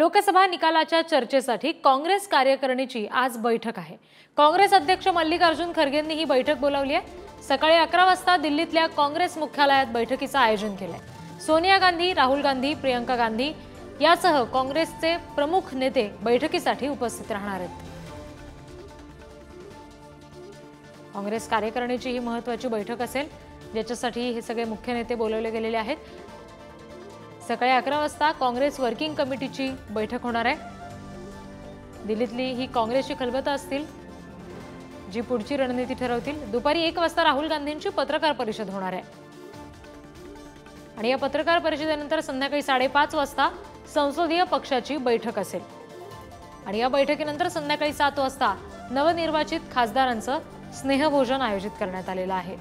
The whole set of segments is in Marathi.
लोकसभा निकालाच्या चर्चेसाठी काँग्रेस कार्यकारिणीची आज बैठक आहे। काँग्रेस अध्यक्ष मल्लिकार्जुन खरगेंनी ही बैठक बोलावली आहे। सकाळी 11 वाजता दिल्लीतल्या काँग्रेस मुख्यालयात बैठकीचं आयोजन केलंय। सोनिया गांधी, राहुल गांधी, प्रियंका गांधी यासह काँग्रेसचे प्रमुख नेते बैठकीसाठी उपस्थित राहणार आहेत। काँग्रेस कार्यकारिणीची ही महत्त्वाची बैठक असेल, ज्याच्यासाठी हे सगळे मुख्य नेते बोलवले गेलेले आहेत। सकाळी 11 वाजता काँग्रेस वर्किंग कमिटीची बैठक होणार आहे। दिल्लीतली ही काँग्रेसची खलबतं असतील, जी पुढची रणनीती ठरवतील। दुपारी 1 वाजता राहुल गांधींची पत्रकार परिषद होणार आहे आणि या पत्रकार परिषदेनंतर संध्याकाळी 5:30 वाजता संसदीय पक्षाची बैठक असेल आणि या बैठकीनंतर संध्याकाळी 7 वाजता नवनिर्वाचित खासदारांचं स्नेहभोजन आयोजित करण्यात आलेलं आहे।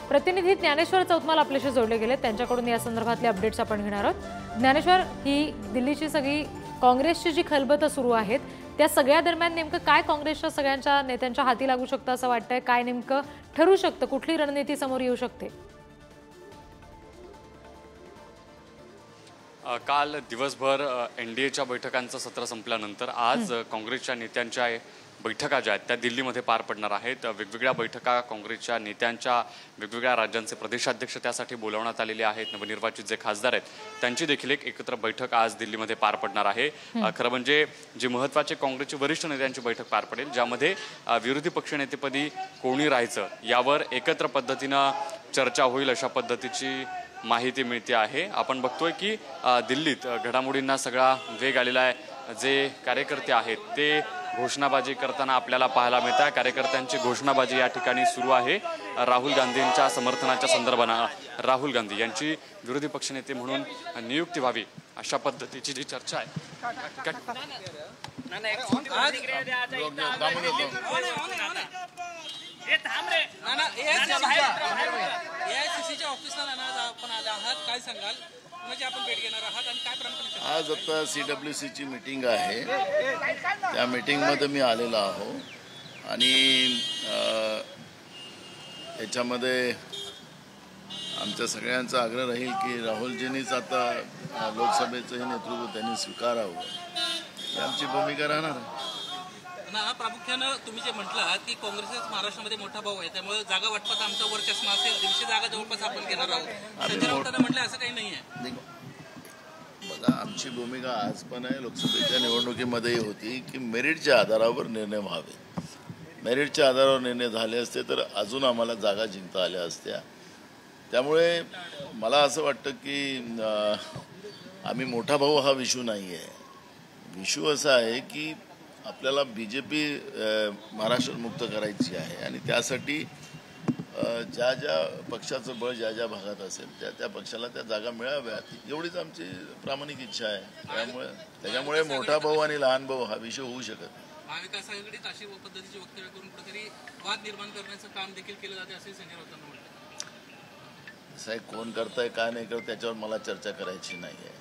प्रतिनिधी ज्ञानेश्वर चौतमाल आपल्याशी जोडले गेले, त्यांच्याकडून या संदर्भातले अपडेट्स आपण घेणार आहोत। ज्ञानेश्वर, ही दिल्लीची सगळी काँग्रेसची जी खलबतं सुरू आहेत, त्या सगळ्या दरम्यान नेमकं काय काँग्रेसच्या सगळ्यांच्या नेत्यांच्या हाती लागू शकतं असं वाटतंय? काय नेमकं ठरू शकतं? कुठली रणनीती समोर येऊ शकते? काल दिवसभर एनडीएच्या बैठकांचं सत्र संपल्यानंतर आज काँग्रेसच्या नेत्यांच्या बैठका ज्या आहेत त्या दिल्लीमध्ये पार पडणार आहेत। वेगवेगळ्या बैठका काँग्रेसच्या नेत्यांच्या वेगवेगळ्या राज्यांचे प्रदेशाध्यक्ष त्यासाठी बोलावण्यात आलेले आहेत। नवनिर्वाचित जे खासदार आहेत त्यांची देखील एक एकत्र बैठक आज दिल्लीमध्ये पार पडणार आहे। खरं म्हणजे जी महत्त्वाचे काँग्रेसचे वरिष्ठ नेत्यांची बैठक पार पडेल, ज्यामध्ये विरोधी पक्षनेतेपदी कोणी राहायचं यावर एकत्र पद्धतीनं चर्चा होईल अशा पद्धतीची माहिती मिळते आहे। आपण बघतोय की दिल्लीत घडामोडींना सगळा वेग आलेला आहे। जे कार्यकर्ते आहेत ते घोषणाबाजी करताना आपल्याला पाहायला मिळत आहे। कार्यकर्त्यांची घोषणाबाजी या ठिकाणी सुरू आहे। राहुल गांधींच्या समर्थनाच्या संदर्भानं राहुल गांधी यांची विरोधी पक्षनेते म्हणून नियुक्ती व्हावी अशा पद्धतीची जी चर्चा आहे। आज आता CWC ची मीटिंग आहे, त्या मीटिंगमध्ये मी आलेला आहो आणि याच्यामध्ये आमच्या सगळ्यांचा आग्रह राहील की राहुलजींनीच आता लोकसभेचं हे नेतृत्व त्यांनी स्वीकारावं, ही आमची भूमिका राहणार आहे। प्रामुख्यानं तुम्ही जे म्हटलं की काँग्रेस महाराष्ट्रामध्ये मोठा भाऊ आहे, त्यामुळे जागा वाटपात आमचा वर्चस्व असेल, 150 जागा जवळपास आपण घेणार आहोत। संजय राऊतांना म्हटलं असं काही नाही आहे। बघा, आमची भूमिका आज पण आहे, लोकसभेच्या निवडणुकीमध्येही होती की मेरिटच्या आधारावर निर्णय व्हावे। मेरिटच्या आधारावर निर्णय झाले असते तर अजून आम्हाला जागा जिंकता आल्या असत्या। त्यामुळे मला असं वाटतं की आम्ही मोठा भाऊ हा विषू नाही आहे। विषू असा आहे की आपल्याला BJP महाराष्ट्र मुक्त करायची आहे आणि त्यासाठी ज्या ज्या पक्षाचं बळ ज्या ज्या भागात असेल त्या त्या पक्षाला त्या जागा मिळाव्यात, एवढीच आमची प्रामाणिक इच्छा आहे। त्याच्यामुळे मोठा भाऊ आणि लहान भाऊ हा विषय होऊ शकत नाही। महाविकास आघाडीत अशी पद्धतीची वक्तव्य करून कुठेतरी वाद निर्माण करण्याचं काम देखील केलं जाते असे संजय राऊतांना म्हटलं। साहेब, कोण करताय काय नाही करत त्याच्यावर मला चर्चा करायची नाही आहे।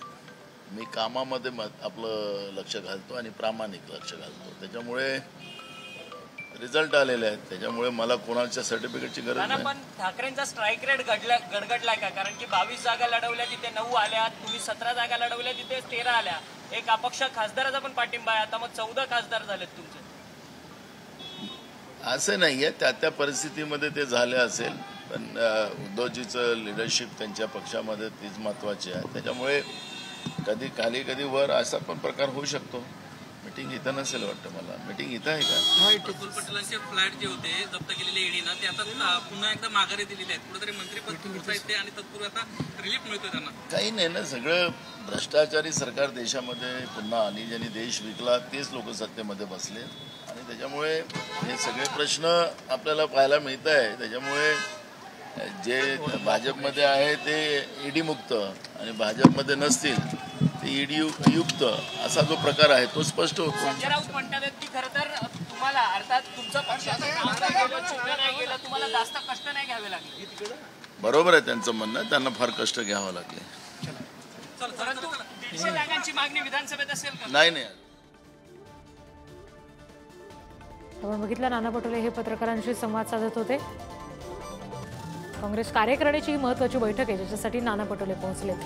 मी कामामध्ये आपलं लक्ष घालतो आणि प्रामाणिक लक्ष घालतो, त्याच्यामुळे रिझल्ट आलेले आहेत। त्याच्यामुळे मला कोणाच्या सर्टिफिकेटची गरज नाही। पण ठाकरेंचा स्ट्राईक रेट गडगडलाय का? कारण की 22 जागा लढवल्या, तिथे 9 आल्या, तुम्ही 17 जागा लढवल्या, तिथे 13 आल्या। एक अपक्ष खासदाराचा पण पाठिंबा आहे, आता मग 14 खासदार झालेत तुमचे। असं नाहीये, त्या त्या परिस्थितीमध्ये ते झाले असेल, पण उद्धवजीचं लिडरशिप त्यांच्या पक्षामध्ये तीच महत्वाची आहे। त्याच्यामुळे कधी खाली कधी वर असा पण प्रकार होऊ शकतो। मीटिंग इथं नसेल वाटतं मला। मीटिंग इथं आहे का? प्रफुल्ल पटेलांचे फ्लॅट जे होते जप्त केलेले ईडीनं, ते आता पुन्हा एकदा माघारी दिलेले आहेत। कुठेतरी मंत्रिपद होता येते आणि तत्पूर्वी आता रिलीफ मिळतोय त्यांना। काही नाही ना, सगळं भ्रष्टाचारी सरकार देशामध्ये पुन्हा आली, ज्यांनी देश विकला तेच लोक सत्तेमध्ये बसले आणि त्याच्यामुळे हे सगळे प्रश्न आपल्याला पाहायला मिळत आहे। त्याच्यामुळे जे भाजपमध्ये आहे ते ईडी मुक्त आणि भाजपमध्ये नसतील ते ईडी युक्त असा जो प्रकार आहे तो स्पष्ट होतो। संजय राऊत म्हणतात की खरं तर तुम्हाला, अर्थात तुमचं पक्षाचं काम नाही गेलं, तुम्हाला जास्त कष्ट नाही घ्यावे लागले। बरोबर आहे त्यांचं म्हणणं, त्यांना फार कष्ट घ्यावं लागले। परंतु 150 जागांची मागणी विधानसभेत असेल का? नाही। आपण बघितलं नाना पटोले हे पत्रकारांशी संवाद साधत होते. काँग्रेस कार्यकारिणीची ही महत्त्वाची बैठक आहे ज्याच्यासाठी नाना पटोले पोहोचलेत.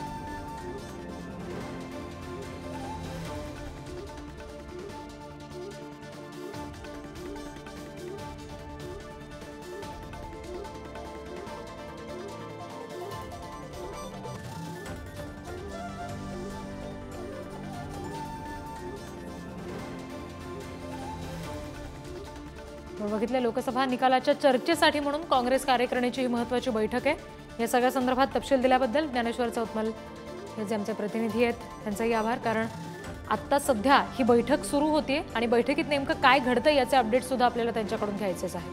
बघितलं लोकसभा निकालाच्या चर्चेसाठी म्हणून काँग्रेस कार्यकारिणीची ही महत्त्वाची बैठक आहे. या सगळ्या संदर्भात तपशील दिल्याबद्दल ज्ञानेश्वर चौतमल हे जे आमचे प्रतिनिधी आहेत त्यांचाही आभार. कारण आत्ता सध्या ही बैठक सुरू होतीये आणि बैठकीत नेमकं काय घडतं याचे अपडेट सुद्धा आपल्याला त्यांच्याकडून घ्यायचेच आहे.